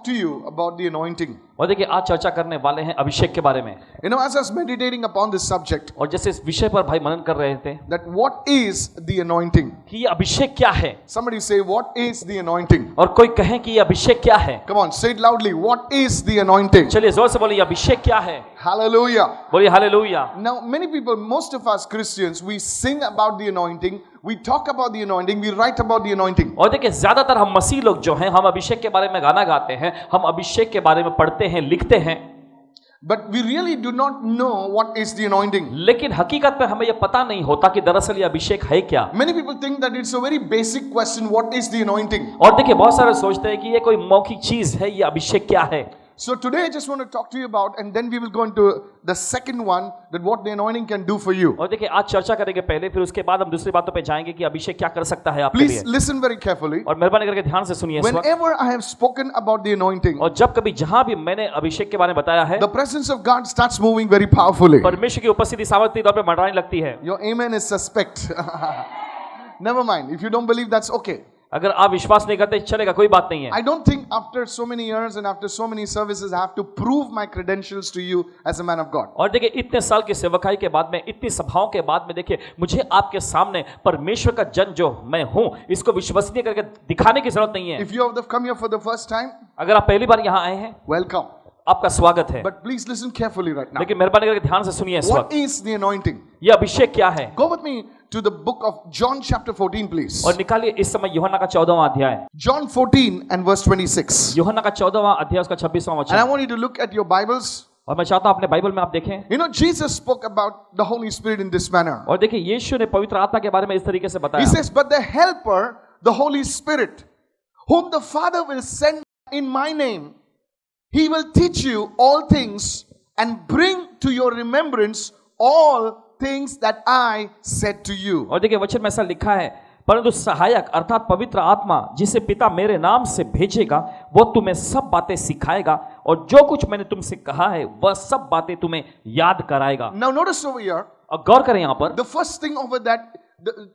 talk to you about the anointing. और देखिए आज चर्चा करने वाले हैं अभिषेक के बारे में। You know, as I was meditating upon this subject, और जैसे इस विषय पर भाई मनन कर रहे थे that what is the anointing? कि ये अभिषेक क्या है। Somebody say, what is the anointing? और कोई कहे कि ये अभिषेक क्या है। Come on, say it loudly. What is the anointing? चलिए जोर से बोलिए अभिषेक क्या है। Hallelujah. बोलिए hallelujah. Now, many people, most of us Christians, we sing about the anointing, we talk about the anointing, we write about the anointing. और देखिए ज्यादातर हम मसीह लोग जो हैं हम अभिषेक के बारे में गाना गाते हैं, हम अभिषेक के बारे में पढ़ते हैं, लिखते हैं, But we really do not know what is the anointing. लेकिन हकीकत में हमें यह पता नहीं होता कि दरअसल ये अभिषेक है क्या। Many people think that it's a very basic question, what is the anointing? और देखिए बहुत सारे सोचते हैं कि ये कोई मौखिक चीज है, ये अभिषेक क्या है। So today I just want to talk to you about, and then we will go into the second one, that what the anointing can do for you. और देखिए आज चर्चा करेंगे पहले, फिर उसके बाद हम दूसरी बातों पे जाएंगे कि अभिषेक क्या कर सकता है आपके लिए। Please listen very carefully. और मेहरबानी करके ध्यान से सुनिए इस वक्त। Whenever I have spoken about the anointing, और जब कभी जहां भी मैंने अभिषेक के बारे में बताया है, the presence of God starts moving very powerfully. परमेश्वर की उपस्थिति सामर्थ्य तौर पे मंडराने लगती है। Your amen is suspect. Never mind. If you don't believe, that's okay. अगर आप विश्वास नहीं करते चलेगा, कोई बात नहीं है। I don't think after so many years and after so many services I have to prove my credentials to you as a man of God. और देखिए इतने साल की सेवकाई के बाद में, इतनी सभाओं के बाद में देखिए मुझे आपके सामने परमेश्वर का जन जो मैं हूं इसको विश्वसनीय करके दिखाने की जरूरत नहीं है। If you have come here for the first time, अगर आप पहली बार यहाँ आए हैं, welcome. आपका स्वागत है। But please listen carefully right now. लेकिन मेहरबानी करके ध्यान से सुनिए इस What वक्त। is the anointing? ये अभिषेक क्या है? Go with me to the book of John chapter 14, please. और निकालिए इस समय यूहन्ना का 14वां अध्याय। John 14 and verse 26. यूहन्ना का 14वां अध्याय उसका 26वां And I वचन। want you to look at your Bibles. और मैं चाहता हूं अपने बाइबल में आप देखें। You know, Jesus spoke about the Holy Spirit in this manner. और देखिए यीशु ने पवित्र आत्मा के बारे में इस तरीके से He बताया। says, but the helper, the Holy Spirit, whom the Father will send in my name, he will teach you all things and bring to your remembrance all things that I said to you. और देखिए वचन में ऐसा लिखा है, परंतु सहायक अर्थात पवित्र आत्मा जिसे पिता मेरे नाम से भेजेगा वो तुम्हें सब बातें सिखाएगा और जो कुछ मैंने तुमसे कहा है वह सब बातें तुम्हें याद कराएगा। Now notice over here, और गौर करें यहाँ पर, the first thing over that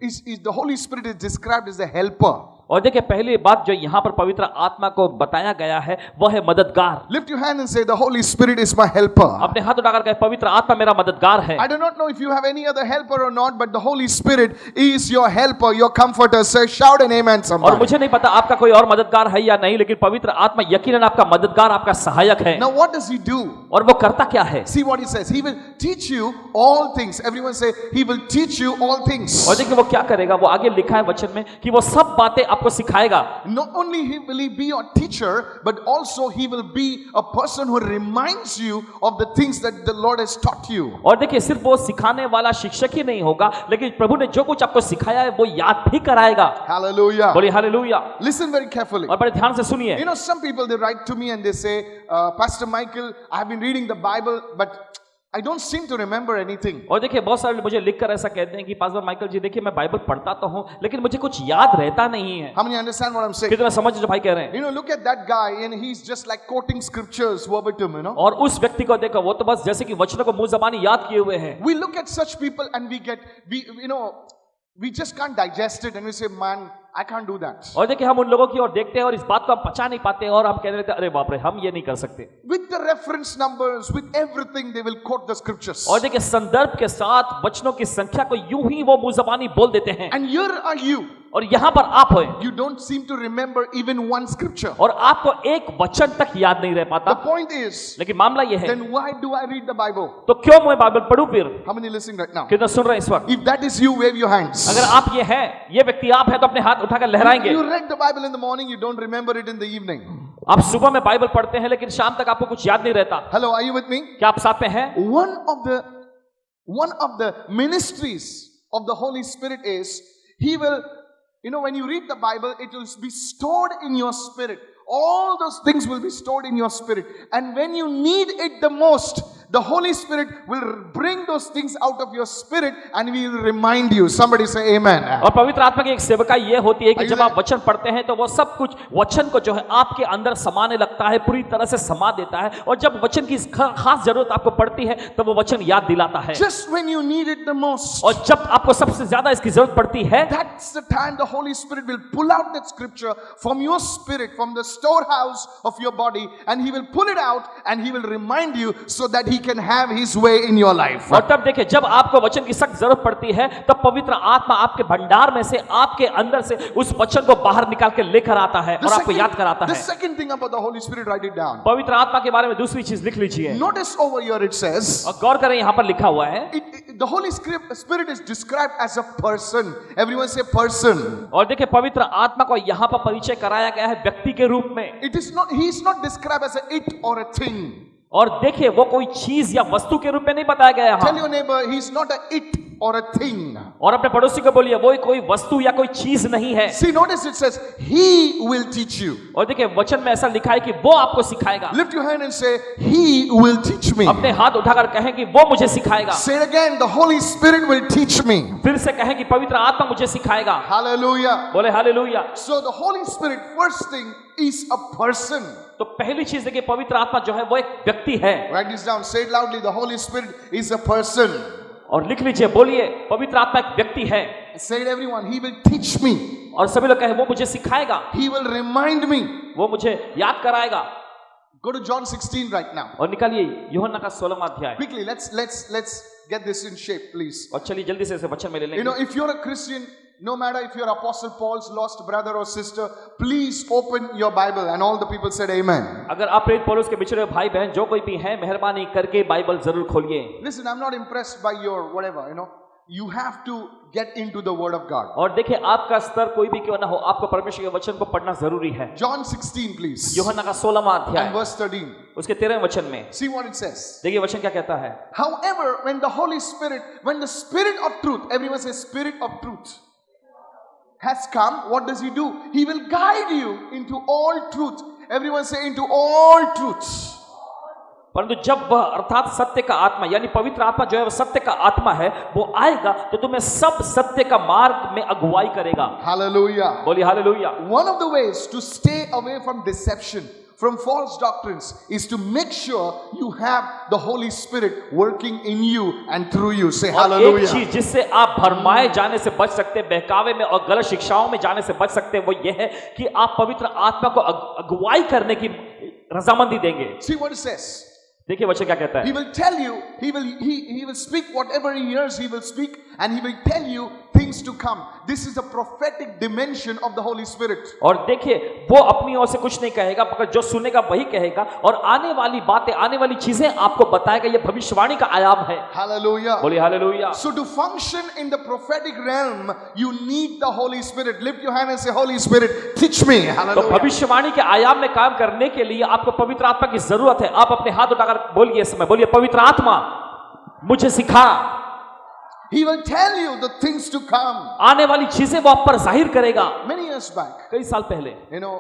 is the Holy Spirit is described as the helper. और देखिए पहली बात जो यहाँ पर पवित्र आत्मा को बताया गया है वह है मददगार। Lift your hand and say, the Holy Spirit is my helper. अपने हाथ उठाकर कहे पवित्र आत्मा मेरा मददगार है। I do not know if you have any other helper or not, but the Holy Spirit is your helper, your comforter. Say, shout an amen और somebody. मुझे नहीं पता आपका कोई और मददगार है या नहीं, लेकिन पवित्र आत्मा यकीनन आपका मददगार, आपका सहायक है। Now what does he do? और वो करता क्या है? See what he says. He will teach you all things. Everyone say, he will teach you all things. और देखिए वो क्या करेगा, वो आगे लिखा है वचन में कि वो सब बातें आपको सिखाएगा। Not only will he be your teacher, but also he will be a person who reminds you of the things that the Lord has taught you. और देखिए सिर्फ वो सिखाने वाला शिक्षक ही नहीं होगा, लेकिन प्रभु ने जो कुछ आपको सिखाया है वो याद भी कराएगा। Hallelujah. बोलिए हालेलुया। Listen very carefully. और बड़े ध्यान से सुनिए। You know, some people, they write to me and they say, Pastor Michael, I have been reading the Bible, but I don't seem to remember anything. और देखिए बहुत सारे मुझे लिखकर ऐसा कहते हैं कि पास्टर माइकल जी देखिए मैं बाइबल पढ़ता तो हूँ लेकिन मुझे कुछ याद रहता नहीं है। How many understand what I'm saying? कितना समझ जो भाई कह रहे हैं? You know, look at that guy and he's just like quoting scriptures verbatim, you know. और उस व्यक्ति को देखो वो तो बस जैसे कि वचनों को मुंह ज़बानी याद किए हुए हैं। We look at such people and we just can't digest it and we say, man, I can't do that. और देखिए हम उन लोगों की ओर देखते हैं और इस बात को हम पचा नहीं पाते और हम कहने लगते हैं अरे बाप रे हम ये नहीं कर सकते। With the reference numbers, with everything, they will quote the scriptures. और देखिए संदर्भ के साथ वचनों की संख्या को यूं ही वो मुंह ज़बानी बोल देते हैं। And here are you. और यहाँ पर आप हो, You don't seem to remember even one scripture. और आपको एक वचन तक याद नहीं रह पाता। The point is, लेकिन मामला ये है, then why do I read the Bible? तो क्यों मैं बाइबल पढ़ूं फिर? How many listening right now? कितना सुन रहे हैं इस वक्त? If that is you, wave your hands. अगर आप ये हैं, ये व्यक्ति आप हैं तो अपने हाथ उठाकर लहराएंगे। You read the Bible in the morning, you don't remember it in the evening. आप सुबह में बाइबल पढ़ते हैं लेकिन शाम तक आपको कुछ याद नहीं रहता। Hello, are you with me? क्या आप साथ में हैं? One of the ministries of the Holy Spirit is he will, you know, when you read the Bible, it will be stored in your spirit. All those things will be stored in your spirit. And when you need it the most, the Holy Spirit will bring those things out of your spirit and we will remind you. Somebody say amen. और पवित्र आत्मा की एक सेवकाई ये होती है कि Are you जब आप वचन पढ़ते हैं तो वो सब कुछ वचन को जो है आपके अंदर समाने लगता है, पूरी तरह से समा देता है, और जब वचन की खास जरूरत आपको पड़ती है तो वो वचन याद दिलाता है। Just when you need it the most, और जब आपको सबसे ज्यादा इसकी जरूरत पड़ती है, that's the time the Holy Spirit will pull out that scripture from your spirit, from the storehouse of your body, and he will pull it out and he will remind you so that he can have his way in your life. और तब देखिए जब आपको वचन की सख्त जरूरत पड़ती है तब पवित्र आत्मा आपके भंडार में से, आपके अंदर से उस वचन को बाहर निकाल के लेकर आता है और आपको याद कराता The है। second thing about the Holy Spirit, write it down. पवित्र आत्मा के बारे में दूसरी चीज लिख लीजिए। Notice over here it says, और गौर करें यहाँ पर लिखा हुआ है, the Holy Spirit is described as a person. Everyone say person. और देखिए पवित्र आत्मा को यहाँ पर परिचय कराया गया है व्यक्ति के रूप में। He is not described as a it or a thing. और देखिए वो कोई चीज या वस्तु के रूप में नहीं बताया गया Tell है। your neighbor, he is not a it or a thing. और अपने पड़ोसी को बोलिए वो कोई वस्तु या कोई चीज नहीं है। See, notice it says, he will teach you. और देखिए वचन में ऐसा लिखा है कि वो आपको सिखाएगा। Lift your hand and say, he will teach me. अपने हाथ उठाकर कहें कि वो मुझे सिखाएगा। Say it again, the Holy Spirit will teach me. फिर से कहें कि पवित्र आत्मा मुझे सिखाएगा। Hallelujah. बोले hallelujah. So the Holy Spirit, first thing, is a person. तो पहली चीज देखिए पवित्र आत्मा जो है वो एक व्यक्ति है। Write this down, say it loudly, the Holy Spirit is a person. और लिख लीजिए, बोलिए पवित्र आत्मा एक व्यक्ति है। Say it everyone, he will teach me. और सभी लोग कहें वो मुझे सिखाएगा, He will remind me. वो मुझे याद कराएगा। Go to John 16 right now. और निकालिए यूहन्ना का 16वां अध्याय। Quickly, let's get this in shape, please. और चलिए जल्दी से इसे वचन में ले You know, लेंगे। if you're a Christian, no matter if you're Apostle Paul's lost brother or sister, please open your Bible. And all the people said amen. अगर आप प्रेरित पौलुस के बिछड़े हुए भाई बहन जो कोई भी है, मेहरबानी करके बाइबल जरूर खोलिए। Listen, I'm not impressed by your whatever, you know. You have to get into the Word of God. और देखिए आपका स्तर कोई भी क्यों ना हो, आपको परमेश्वर के वचन को पढ़ना जरूरी है। John 16, please. यूहन्ना का 16वां And अध्याय verse 13. उसके 13वें वचन में See what it says. देखिए वचन क्या कहता है। However, when the Spirit of truth, everyone says Spirit of truth, has come, what does he do? He will guide you into all truth. Everyone say into all truth. परंतु जब वह अर्थात सत्य का आत्मा यानी पवित्र आत्मा जो है वह सत्य का आत्मा है, वो आएगा तो तुम्हें सब सत्य का मार्ग में अगुवाई करेगा। Hallelujah. बोलिए hallelujah. One of the ways to stay away from deception, from false doctrines, is to make sure you have the Holy Spirit working in you and through you. Say और एक hallelujah. चीज जिससे आप भरमाए जाने से बच सकते हैं, बहकावे में और गलत शिक्षाओं में जाने से बच सकते हैं, वो ये है कि आप पवित्र आत्मा को अगुवाई करने की रजामंदी देंगे। See what it says. देखिए वचन क्या कहता He है। will tell you, he will speak whatever he hears, he will speak, and he will tell you things to come. This is a prophetic dimension of the Holy Spirit. और देखिए वो अपनी ओर से कुछ नहीं कहेगा, मगर जो सुनेगा वही कहेगा, और आने वाली बातें, आने वाली चीजें आपको बताएगा। ये भविष्यवाणी का आयाम है। Hallelujah. बोलिए hallelujah. So to function in the prophetic realm, you need the Holy Spirit. Lift your hand and say, Holy Spirit, teach me. तो Hallelujah. भविष्यवाणी के आयाम में काम करने के लिए आपको पवित्र आत्मा की जरूरत है। आप अपने हाथ उठाकर बोलिए इस समय, बोलिए पवित्र आत्मा मुझे सिखा। He will tell you the things to come. आने वाली चीजें वो आप पर जाहिर करेगा। Many years back, कई साल पहले you know,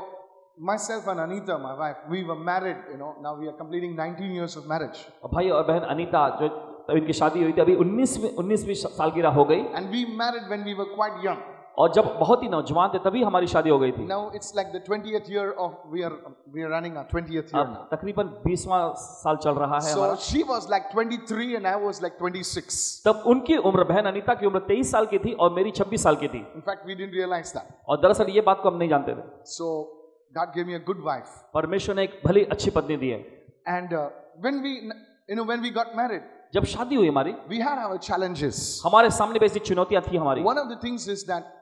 myself and Anita, my wife, we were married, you know, now we are completing 19 years of marriage. भाई और बहन अनीता जो तब इनकी शादी हुई थी, अभी 19वीं सालगिरह हो गई, And we married when we were quite young. और जब बहुत ही नौजवान थे तभी हमारी शादी हो गई थी। Now it's like the 20th year of, we are running our 20th year अब now. तकरीबन 20वां साल चल रहा है So हमारा। she was like 23 and I was like 26. तब उनकी उम्र, बहन अनीता की उम्र 23 साल की थी और मेरी 26 साल की थी। In fact, we didn't realize that. और दरअसल ये बात को हम नहीं जानते थे। So God gave me a good wife. परमेश्वर ने एक भली अच्छी पत्नी दी है। And when we got married, जब शादी हुई हमारी, we had our challenges. हमारे सामने बेसिक चुनौतियां थी हमारी। One of the things is that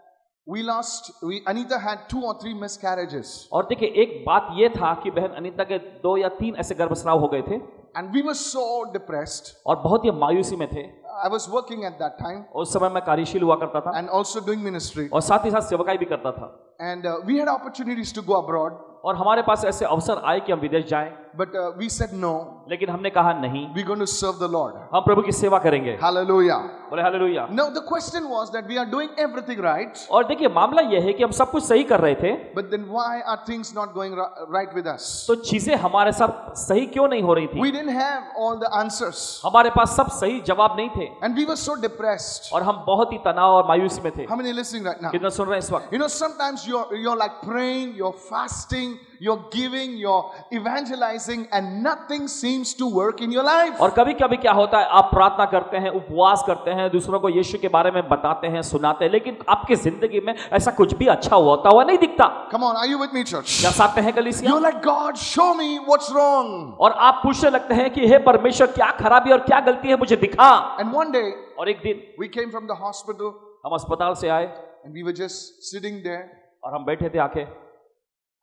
Anita had 2 or 3 miscarriages. और देखिए एक बात ये था कि बहन अनीता के 2 या 3 ऐसे गर्भस्राव हो गए थे, And we were so depressed. और बहुत ही मायूसी में थे। I was working at that time उस समय मैं कार्यशील हुआ करता था and also doing ministry. और साथ ही साथ सेवकाई भी करता था। And we had opportunities to go abroad. और हमारे पास ऐसे अवसर आए कि हम विदेश जाएं, but we said no. लेकिन हमने कहा नहीं, We're going to serve the Lord. हम प्रभु की सेवा करेंगे। Hallelujah. बोले hallelujah. Now the question was that we are doing everything right, और देखिए मामला यह है कि हम सब कुछ सही कर रहे थे, but then why are things not going right with us? तो चीजें हमारे साथ सही क्यों नहीं हो रही थी? We didn't have all the answers, हमारे पास सब सही जवाब नहीं थे and we were so depressed. और हम बहुत ही तनाव और मायूसी में थे। How many are listening right now? कितना सुन रहे हैं इस वक्त? You know, sometimes you're like praying, you're fasting, you're giving, you're evangelizing, and nothing seems to work in your life. और कभी कभी क्या होता है, आप प्रार्थना करते हैं, उपवास करते हैं, दूसरों को यीशु के बारे में बताते हैं, सुनाते हैं, लेकिन आपकी जिंदगी में ऐसा कुछ भी अच्छा होता हुआ नहीं दिखता। Come on, are you with me, church? क्या साथ में है कलीसिया? You're like, God, show me what's wrong. और आप पूछने लगते हैं कि हे परमेश्वर, क्या खराबी और क्या गलती है, मुझे दिखा। And one day, और एक दिन we came from the hospital, हम अस्पताल से आए and we were just sitting there, और हम बैठे थे आके,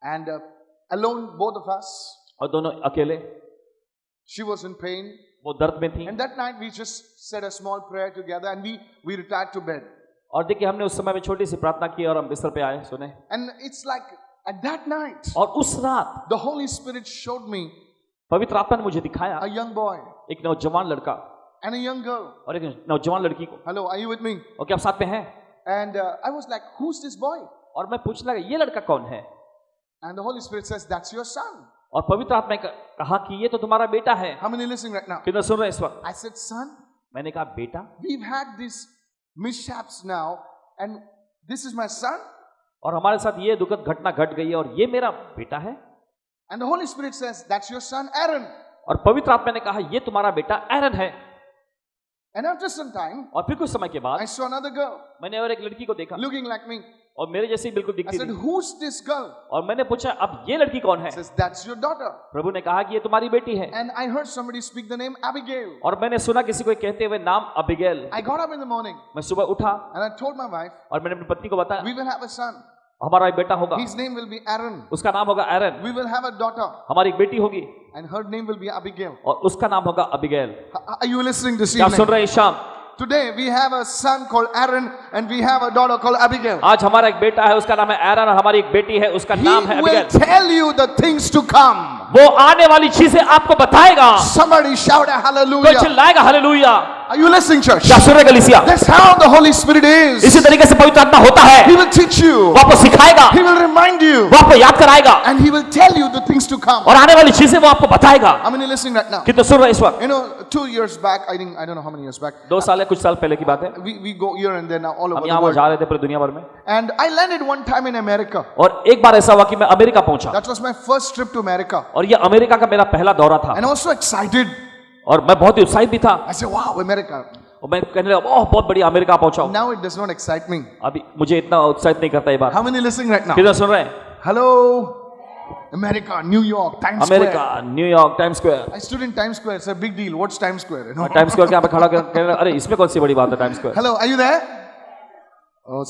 and alone, both of us. और दोनों अकेले, She was in pain, वो दर्द में थी। and that night we just said a small prayer together, and we retired to bed. और देखिए हमने उस समय में छोटी सी प्रार्थना की और हम बिस्तर पे आए, सुने। And it's like at that night, और उस रात the Holy Spirit showed me पवित्र आत्मा ने मुझे दिखाया a young boy एक नौजवान लड़का and a young girl. और एक नौजवान लड़की को। Hello, are you with me? और क्या आप साथ में हैं? And I was like, who's this boy? और मैं पूछने लगा, ये लड़का कौन है? And the Holy Spirit says, that's your son. और पवित्र आत्मा ने कहा कि ये तो तुम्हारा बेटा है। How many listening right now? कितना सुन रहे हैं इस वक्त? I said, son, मैंने कहा बेटा, we've had these mishaps now, and this is my son. और हमारे साथ ये दुखद घटना घट गई है और ये मेरा बेटा है। And the Holy Spirit says, that's your son, Aaron. और पवित्र आत्मा ने कहा ये तुम्हारा बेटा एरन है। And after some time, और फिर कुछ समय के बाद I saw another girl मैंने और एक लड़की को देखा looking like me. और मेरे जैसी बिल्कुल I दिखती said, थी। who's this girl? और मैंने पूछा अब ये लड़की कौन है? He says, that's your daughter. प्रभु ने कहा कि ये तुम्हारी बेटी है। And I heard somebody speak the name Abigail. और मैंने सुना किसी को कहते हुए नाम Abigail. I got up in the morning मैं सुबह उठा and I told my wife, और मैंने अपनी पत्नी को बताया we will have a son. हमारा एक बेटा होगा, His name will be Aaron. उसका नाम होगा एरन। We will have a daughter हमारी एक बेटी होगी and her name will be Abigail. और उसका नाम होगा Abigail. Are you listening this क्या सुन evening? रहे हैं इस शाम? Today we have a son called Aaron and we have a daughter called Abigail. आज हमारा एक बेटा है, उसका नाम है एरन और हमारी एक बेटी है, उसका He नाम है will Abigail. tell you the things to come. वो आने वाली चीजें आपको बताएगा। Somebody shout a कोई hallelujah. चिल्लाएगा hallelujah. Are you listening, church? क्या सुन रहे हैं कलीसिया? That's how the Holy Spirit is. इसी तरीके से पवित्र आत्मा होता है। He will teach you. वो आपको सिखाएगा, He will remind you. वो आपको याद कराएगा And he will tell you the things to come. और आने वाली चीजें वो आपको बताएगा। How many listening right now? कितने सुन रहे हैं इस वक्त? You know, 2 years back, I don't know how many years back. 2 साल या कुछ साल पहले की बात है, We go here and there now all over हम the यहाँ world. जा रहे थे पूरी दुनिया भर में And I landed one time in America. और एक बार ऐसा हुआ कि मैं अमेरिका पहुंचा That was my first trip to America. और ये अमेरिका का मेरा पहला दौरा था And I was so excited. और मैं बहुत ही उत्साहित भी था I said, wow, America. और मैं कहने लगा ओह बहुत बढ़िया अमेरिका पहुंचा। Now it does not excite me. अभी मुझे इतना उत्साहित नहीं करता ये बात। How many listening right now? कितने सुन रहे हैं? Hello, America, New York, Times America, Square. New York, times square. I stood in Times Square. It's a big deal. What's Times Square? You know? Times square के यहाँ पे खड़ा कहने लगा, अरे इसमें कौन सी बड़ी बात है times square? Hello, are you there? Oh,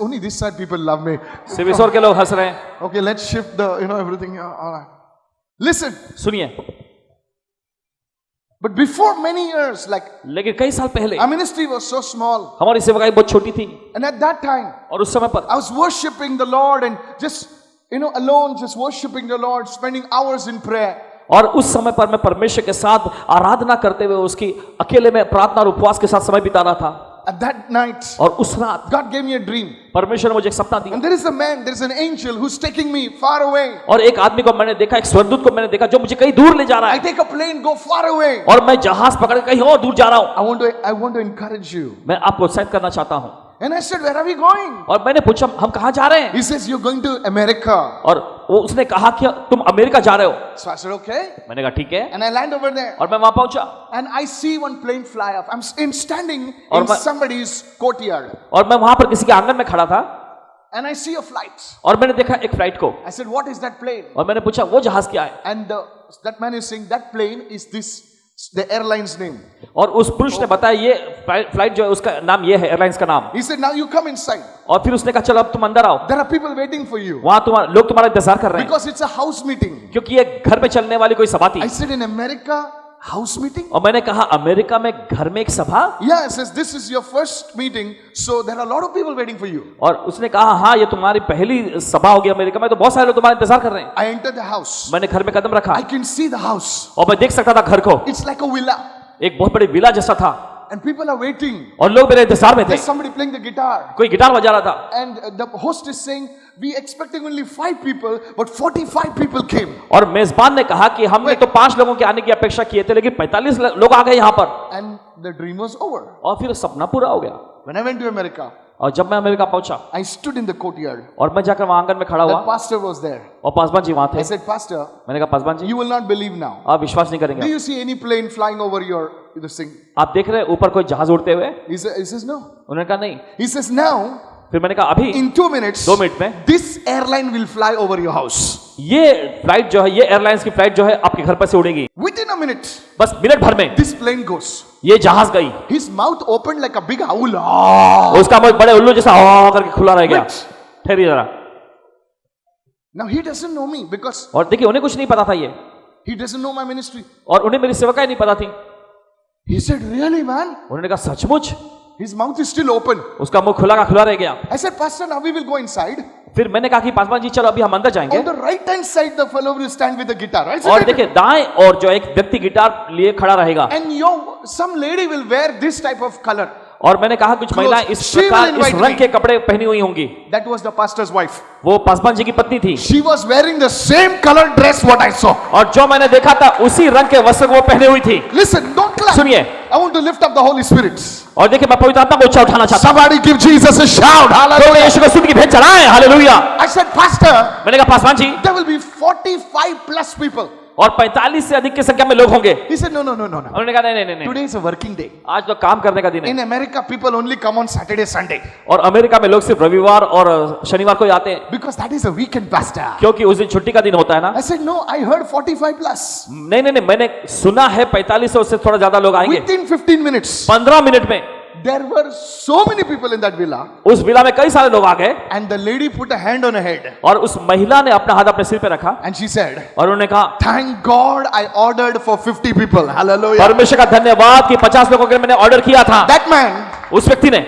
only this side people love me. सिर्फ इस ओर के लोग हंस रहे हैं। Okay, let's shift everything here. All right. Listen, सुनिए, but before many years, like लेकिन कई साल पहले our ministry was so small, हमारी सेवकाई बहुत छोटी थी and at that time, और उस समय पर I was worshiping the Lord and just alone, just worshiping the Lord, spending hours in prayer. और उस समय पर मैं परमेश्वर के साथ आराधना करते हुए उसकी अकेले में प्रार्थना और उपवास के साथ समय बिता रहा था। At that night, और उस रात God gave me a dream. परमेश्वर ने मुझे एक सपना दिया And there is an angel who's taking me far away. और एक आदमी को मैंने देखा, एक स्वर्गदूत को मैंने देखा जो मुझे कहीं दूर ले जा रहा I है take a plane, go far away. और मैं जहाज पकड़ के कहीं और दूर जा रहा हूँ। I want to encourage you. मैं आपको उत्साहित करना चाहता हूँ। And I said, where are we going? और मैंने पूछा हम कहाँ जा रहे हैं? He says, you're going to America. और वो उसने कहा कि तुम अमेरिका जा रहे हो। So I said, okay. मैंने कहा ठीक है And I land over there. और मैं वहां पहुंचा And I see one plane fly off. I'm standing और in मैं- somebody's courtyard. और मैं वहां पर किसी के आंगन में खड़ा था And I see a flight. और मैंने देखा एक फ्लाइट को I said, what is that plane? और मैंने पूछा वो जहाज क्या है? And that man is saying, that plane is the airline's name. और उस पुरुष ने बताया ये फ्लाइट जो है उसका नाम ये है, एयरलाइंस का नाम। He said, now you come inside. और फिर उसने कहा चलो अब तुम अंदर आओ, There are people waiting for you. वहां लोग तुम्हारा इंतजार कर रहे हैं Because it's a house meeting. क्योंकि ये घर पे चलने वाली कोई सभा थी। I said, in America, house meeting? और मैंने कहा अमेरिका में घर में एक सभा? Yeah, it says this is your first meeting, so there are a lot of people waiting for you. और उसने कहा हाँ ये तुम्हारी पहली सभा होगी अमेरिका में, तो बहुत सारे लोग तुम्हारा इंतजार कर रहे हैं। I entered the house. मैंने घर में कदम रखा I can see the house. और मैं देख सकता था घर को, It's like a villa. एक बहुत बड़ी विला जैसा था And people are waiting. और लोग मेरे इंतजार में थे। There's somebody playing the guitar. कोई गिटार बजा रहा था And the host is saying, we expecting only 5 people, but 45 people came. और मेजबान ने कहा कि हमने तो 5 लोगों के आने की अपेक्षा किए थे, लेकिन 45 लोग आ गए यहाँ पर। And the dream was over. और फिर सपना पूरा हो गया। When I went to America, और जब मैं अमेरिका पहुंचा I stood in the courtyard. और मैं जाकर वहां आंगन में खड़ा The हुआ pastor was there. और पासवान जी वहां थे। I said, Pastor, मैंने कहा Paswan ji you will not believe now. आप विश्वास नहीं Do करेंगे, you see any plane flying over this thing? आप देख रहे हैं ऊपर कोई जहाज उड़ते हुए? He says, no. उन्होंने कहा नहीं। He says, now, फिर मैंने कहा अभी in 2 minutes, 2 मिनट में this airline will fly over your house. ये फ्लाइट जो है, ये एयरलाइंस की फ्लाइट जो है आपके घर पर से उड़ेगी। Within a minute, बस मिनट भर में this plane goes. ये जहाज गई। His mouth opened like a big owl. Ah. उसका मुंह बड़े उल्लू जैसा आ करके खुला रह गया। Wait. ठहरिए जरा। Now he doesn't know me because और देखिए उन्हें कुछ नहीं पता था ये, he doesn't know my ministry. और उन्हें मेरी सेवकाई नहीं पता थी। He said, really, man? उन्होंने कहा सचमुच? His mouth is still open. उसका मुंह खुला का खुला रह गया। I said, Pastor, now we will go inside. फिर मैंने कहा कि पासवान जी चलो अभी हम अंदर जाएंगे। On the right hand side, the fellow will stand with the guitar. I said, और देखिए दाएं और जो एक व्यक्ति गिटार लिए खड़ा रहेगा, and some lady will wear this type of color. और मैंने कहा कुछ महिलाएं इस She will प्रकार इस invite रंग me. के कपड़े पहनी हुई होंगी। That was the pastor's wife. वो पासवान जी की पत्नी थी। She was wearing the same color dress what I saw. और जो मैंने देखा था उसी रंग के वस्त्र वो पहने हुई थी। Listen, don't clap. सुनिए, I want to lift up the Holy Spirit. और देखिए मैं पवित्र आत्मा को ऊंचा उठाना चाहता हूं। Somebody give Jesus a shout. तो Hallelujah. यीशु को स्तुति की भेंट चढ़ाएं। हालेलुया। I said, Pastor, मैंने कहा Paswan ji, there will be 45 plus people. और 45 से अधिक की संख्या में लोग होंगे। He said, no. उन्होंने कहा नहीं नहीं नहीं, Today is a working day. आज तो काम करने का दिन है। In America, people only come on Saturday, Sunday. और अमेरिका में लोग सिर्फ रविवार और शनिवार को ही आते हैं, Because that is a weekend, Pastor. क्योंकि उस दिन छुट्टी का दिन होता है ना। I said, no, I heard 45 plus. नहीं, मैंने सुना है 45 से उससे थोड़ा ज्यादा लोग आएंगे। Within 15 minutes, 15 मिनट में there were so many people in that villa. उस विला में कई सारे लोग आ गए, And the lady put a hand on her head. और उस महिला ने अपना हाथ अपने सिर पे रखा And she said, और उन्होंने कहा thank God I ordered for 50 people. Hallelujah. परमेश्वर का धन्यवाद कि 50 लोगों के लिए मैंने ऑर्डर किया था। That man, उस व्यक्ति ने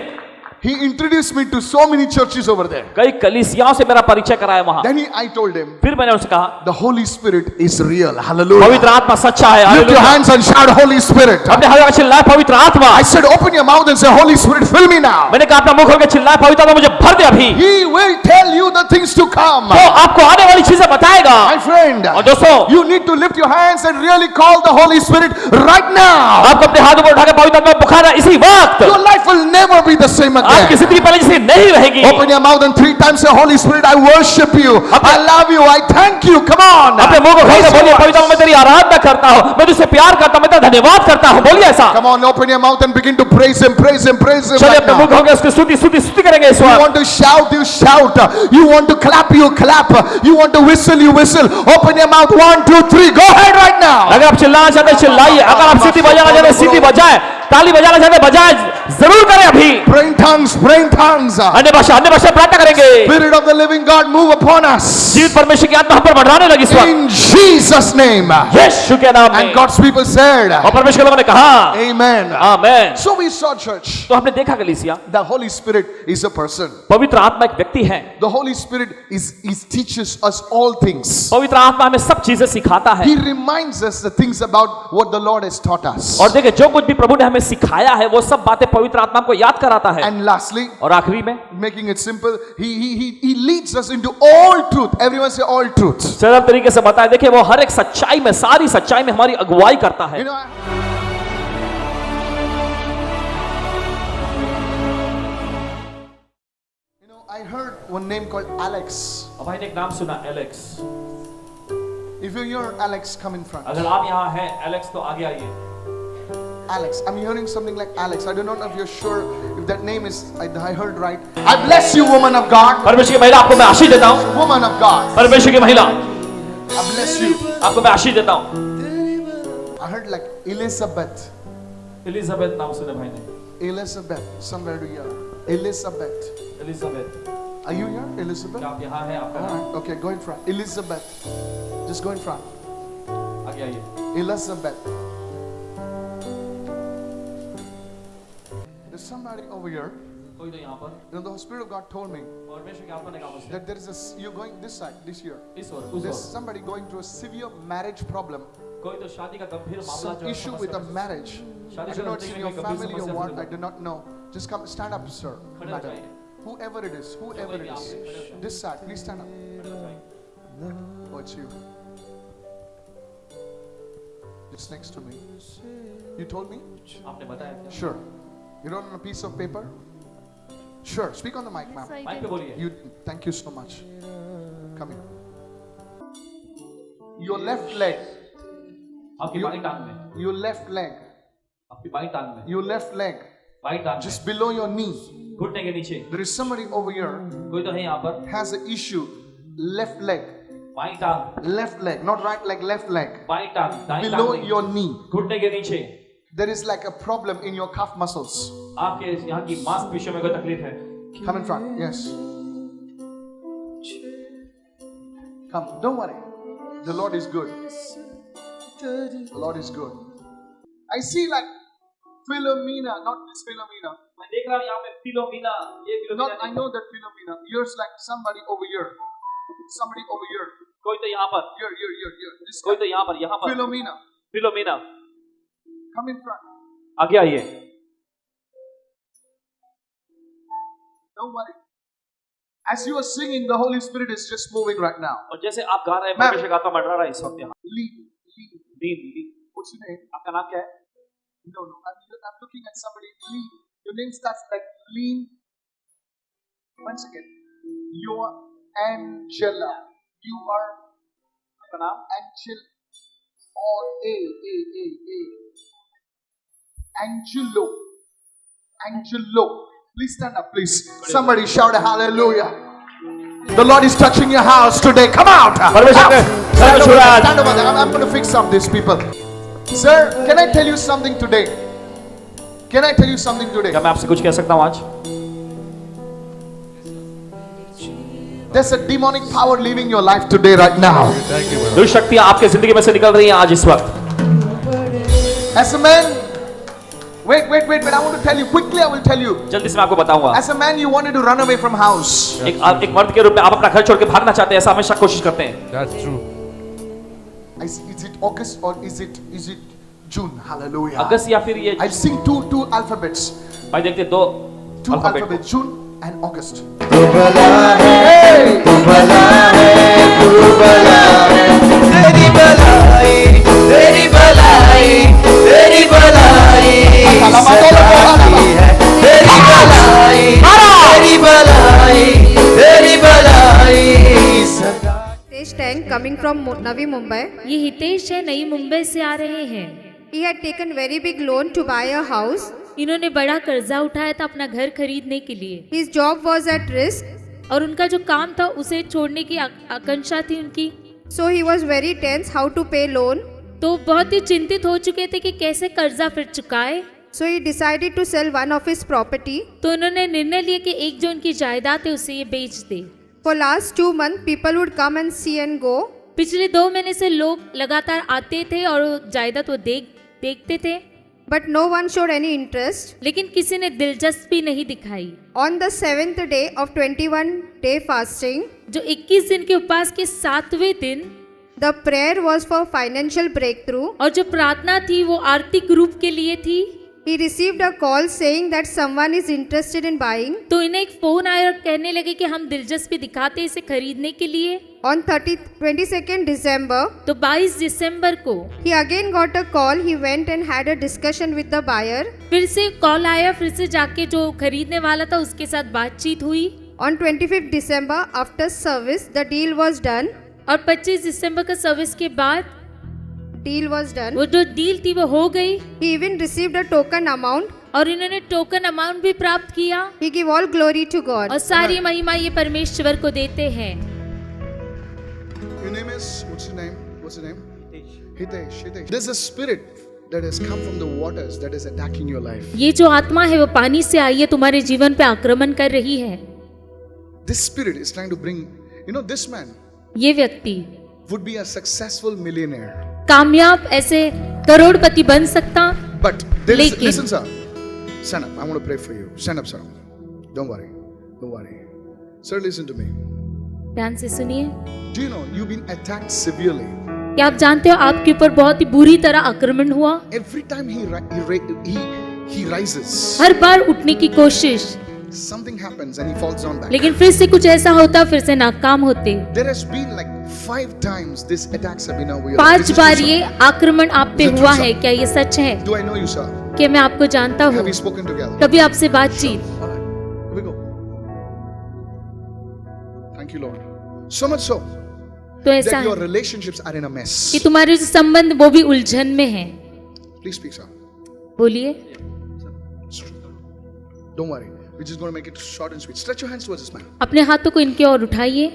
he introduced me to so many churches over there. कई कलीसियाओं से मेरा परिचय कराया वहां। Then I told him, फिर मैंने उससे कहा the Holy Spirit is real. Hallelujah. पवित्र आत्मा सच्चा है। Lift your hallelujah. hands and shout, Holy Spirit. अपने हाथों में चिल्लाए पवित्र आत्मा। I said, open your mouth and say, Holy Spirit, fill me now. मैंने कहा अपना मुंह खोल के चिल्लाए पवित्र आत्मा मुझे भर दे अभी। He will tell you the things to come. वो आपको आने वाली चीजें बताएगा। My friend, और दोस्तों, you need to lift your hands and really call the Holy Spirit right now. आपको अपने हाथों को उठाकर पवित्र आत्मा को पुकारा इसी वक्त। Your life will never be the same आपकी again. जिंदगी पहले जैसी नहीं रहेगी। Open your mouth and 3 times say, Holy Spirit, I worship you. I love you. I thank you. Come on. अपने मुंह को खोल के बोलिए पवित्र आत्मा मैं तेरी आराधना करता हूँ, मैं तुझसे प्यार करता हूँ, मैं तेरा धन्यवाद करता हूँ। बोलिए ऐसा। Come on, open your mouth and begin to praise Him, praise Him, praise Him. चलिए Right अपने मुंह now. खोल के उसकी स्तुति करेंगे इस You वक्त। want to shout, you shout. You want to clap, you clap. You want to whistle, you whistle. Open your mouth. 1, 2, 3. Go ahead right now. अगर आप चिल्लाना चाहते हैं चिल्लाइए, अगर आप सीटी बजाना चाहते हैं सीटी बजाएं, ताली बजाना चाहते हैं बजाएं, जरूर करें अभी। Pray in tongues, pray in tongues. अन्य भाषा प्रार्थना करेंगे। Spirit of the living God, move upon us. जीवित परमेश्वर की आत्मा हम पर बढ़ाने लगी इस वक्त। In Jesus' name. यीशु के नाम में। And God's people said, और परमेश्वर के लोगों ने कहा Amen. Amen. So we saw, church, तो हमने देखा कलीसिया, the Holy Spirit is a person. पवित्र आत्मा एक व्यक्ति है। The Holy Spirit teaches us all things. पवित्र आत्मा हमें सब चीजें सिखाता है। He reminds us the things about what the Lord has taught us. और देखिए जो कुछ भी प्रभु ने हमें सिखाया है वो सब बातें पवित्र आत्मा को याद कराता है। And lastly, और आखिरी में making it simple, he leads us into all truth. Everyone say all truth. सरल तरीके से बताए, देखिए वो हर एक सच्चाई में, सारी सच्चाई में हमारी अगुवाई करता है। You know, I heard one name called Alex. अब भाई ने एक नाम सुना, Alex. If you're here, Alex, come in front. अगर आप यहाँ हैं एलेक्स तो आगे आइए। Alex, I'm hearing something like Alex. I do not know if you're sure if that name is, I heard right. I bless you, woman of God. परमेश्वर की महिला, आपको मैं आशीष देता हूँ। Woman of God. परमेश्वर की महिला, I bless you. आपको मैं आशीष देता हूँ। I heard like Elizabeth. Elizabeth नाम सुने भाई ने। Elizabeth, somewhere here. Elizabeth. Elizabeth, Are you here, Elizabeth? क्या आप यहाँ हैं? आपका All नाम right. Okay, go in front. Elizabeth. Just go in front. आगे आइए। Elizabeth. there's somebody over here. कोई तो यहाँ पर You know, the Spirit of God told me और परमेश्वर की आत्मा ने कहा मुझसे that there is you're going this side, this year. इस ओर उस There's ore somebody going through a severe marriage problem, कोई तो शादी का गंभीर मामला some जो है, issue समस्या with a है। marriage. I शादी don't know के it's in रिश्ते your में गंभीर family or समस्या what. से I do not know. Just come, stand up, sir, खड़े हो madam. जाइए, Whoever it is, whoever it is. This side, please stand up. खड़े हो जाइए। Oh, it's you. Just next to me. You told me? आपने बताया क्या? Sure. You don't want a piece of paper? Sure. Speak on the mic, ma'am. Mic पे बोलिए। You. Thank you so much. Come here. Your left leg. आपकी बाईं टांग में, Your left leg. आपकी बाईं टांग में, Your left leg. बाईं टांग में, Just below your knee. घुटने के नीचे There is somebody over here कोई तो है यहाँ पर, has an issue. Left leg. बाईं टांग, Left leg. Not right leg. Left leg. बाईं टांग, दाईं टांग Below नहीं, your knee. घुटने के नीचे There is like a problem in your calf muscles. आपके यहाँ की मांसपेशियों में कोई तकलीफ है। Come in front. Yes. Come. Don't worry. The Lord is good. The Lord is good. I see like Philomena, not this Philomena. मैं देख रहा हूँ यहाँ पे फिलोमिना, ये Not, Philomena I know that Philomena. Yours like somebody over here. Somebody over here. कोई तो यहाँ पर, Here. This कोई guy. तो यहाँ पर Philomena. Philomena, Come in front. आगे आइए। Don't worry. As you are singing, the Holy Spirit is just moving right now. और जैसे आप गा रहे हैं, Ma'am. परमेश्वर का आत्मा मंडरा रहा है इस वक्त यहाँ। Lean. Lean, What's your name? आपका नाम क्या है? No. I'm looking at somebody. Lean. Your name starts like Lean. Once again. You are Angela. You are आपका नाम? Angel. Or A. Angelo. Please stand up, please. Somebody shout a hallelujah. The Lord is touching your house today. Come out. परमेश्वर के Stand over there. Stand over there. I'm going to fix up these people. Sir, can I tell you something today? Can I tell you something today? क्या मैं आपसे कुछ कह सकता हूँ आज? There's a demonic power leaving your life today, right now. दुष्ट शक्तियाँ आपके जिंदगी में से निकल रही हैं आज इस वक्त। As a man, wait. I want to tell you quickly. I will tell you. जल्दी से मैं आपको बताऊंगा। As a man, you wanted to run away from house. एक मर्द के रूप में आप अपना घर छोड़ के भागना चाहते हैं, ऐसा हमेशा कोशिश करते हैं। That's true. Is it August or is it June? Hallelujah. अगस्त या फिर ये I've seen two alphabets. भाई देखते हैं, दो Two alphabet. alphabets, June and August. Hitesh Tank coming from Navi Mumbai. ये हितेश है, नई मुंबई से आ रहे हैं। He had taken very big loan to buy a house. इन्होंने बड़ा कर्जा उठाया था अपना घर खरीदने के लिए, His job was at risk, और उनका जो काम था उसे छोड़ने की आकांक्षा थी उनकी। so he was very tense how to pay loan. तो बहुत ही चिंतित हो चुके थे कि कैसे कर्जा फिर चुकाए। So he decided to sell one of his property. तो उन्होंने निर्णय लिया कि एक जो उनकी जायदाद है उसे ये बेच दे। For last 2 months, people would come and see and go. पिछले 2 महीने से लोग लगातार आते थे और जायदाद वो देखते थे, But no one showed any interest. लेकिन किसी ने दिलचस्पी नहीं दिखाई। On the 7th day of 21-day fasting, जो 21 दिन के उपवास के 7वें दिन, the prayer was for financial breakthrough. और जो प्रार्थना थी वो आर्थिक रूप के लिए थी। He received a call saying that someone is interested in buying. तो इन्हें एक फोन आया और कहने लगे कि हम दिलचस्पी दिखाते हैं इसे खरीदने के लिए। On 22nd December, तो 22 दिसंबर को he again got a call. He went and had a discussion with the buyer. फिर से कॉल आया, फिर से जाके जो खरीदने वाला था उसके साथ बातचीत हुई। On 25th December, after service, the deal was done. और 25 दिसंबर का सर्विस के बाद Deal was done. वो जो डील थी वो हो गई, He even received a token amount. और इन्होंने टोकन अमाउंट भी प्राप्त किया। He gave all glory to God. और सारी महिमा ये परमेश्वर को देते हैं। Your name is, what's your name? Hitesh. There's a spirit that has come from the waters that is attacking your life. ये जो आत्मा है वो पानी से आई है, तुम्हारे जीवन पे आक्रमण कर रही है। This spirit is trying to bring, this man ये व्यक्ति would be a successful millionaire. कामयाब ऐसे करोड़पति बन सकता, But there is, लेकिन- listen sir, Stand up. I want to pray for you. Stand up, sir. Don't worry. Don't worry. Sir, listen to me. ध्यान से सुनिए। Do you know you've been attacked severely? क्या आप जानते हो आपके ऊपर बहुत ही बुरी तरह आक्रमण हुआ? Every time he rises, हर बार उठने की कोशिश, something happens and he falls down back. लेकिन फिर से कुछ ऐसा होता, फिर से नाकाम होते। There has been like 5 times these attacks have been over your life. 5 बार ये आक्रमण आप पे हुआ है। क्या ये सच है? Do I know you, sir? क्या मैं आपको जानता हूँ? Have we spoken together? कभी आपसे बातचीत? All right. Here we go. Thank you, Lord. So much so तो ऐसा that your है relationships are in a mess. कि तुम्हारे जो संबंध वो भी उलझन में है। Please speak, sir. बोलिए। Don't worry. We're just going to make it short and sweet. Stretch your hands towards this man. अपने हाथों को इनके ओर उठाइए।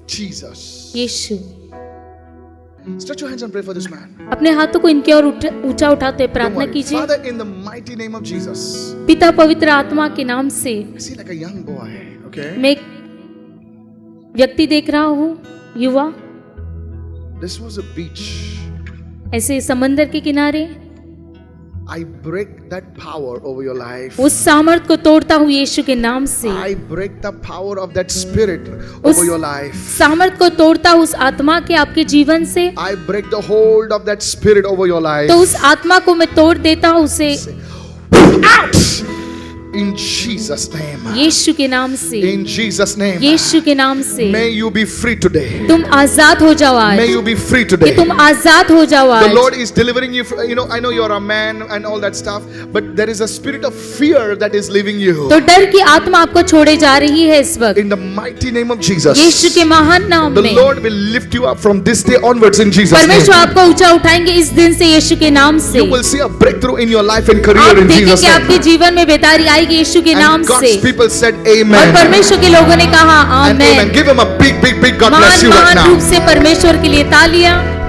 Jesus. Yeshu. Stretch your hands and pray for this man. अपने हाथों को इनके ओर ऊंचा उठाते हुए Don't प्रार्थना worry. कीजिए। Father, in the mighty name of Jesus. पिता पवित्र आत्मा के नाम से I see like a young boy. Okay. मैं एक व्यक्ति देख रहा हूँ, युवा, This was a beach. ऐसे समंदर के किनारे। I break that power over your life. उस सामर्थ को तोड़ता हूँ यीशु के नाम से। I break the power of that spirit उस over your life. सामर्थ को तोड़ता हूँ उस आत्मा के आपके जीवन से। I break the hold of that spirit over your life. तो उस आत्मा को मैं तोड़ देता हूँ उसे Out! In Jesus' name. यीशु के नाम से। In Jesus' name. यीशु के नाम से May you be free today. तुम आजाद हो जाओ आज। May you be free कि today. तुम आजाद हो जाओ The आज। Lord is delivering you. You know, I know you're a man and all that stuff, but there is a spirit of fear that is leaving you. तो डर की आत्मा आपको छोड़े जा रही है इस वक्त In the mighty name of Jesus. यीशु के महान नाम The में। Lord will lift you up from this day onwards in Jesus' परमेश्वर name. आपको ऊंचा उठाएंगे इस दिन से यीशु के नाम से। You will see a breakthrough in your life and आप career in Jesus' देखेंगे आपके name. जीवन में बेदारी आएगी यीशु के नाम And से। God's people said और amen. परमेश्वर के लोगों ने कहा And amen. Amen. Give him a big God bless महान you right महान रूप now. से परमेश्वर के लिए तालियां।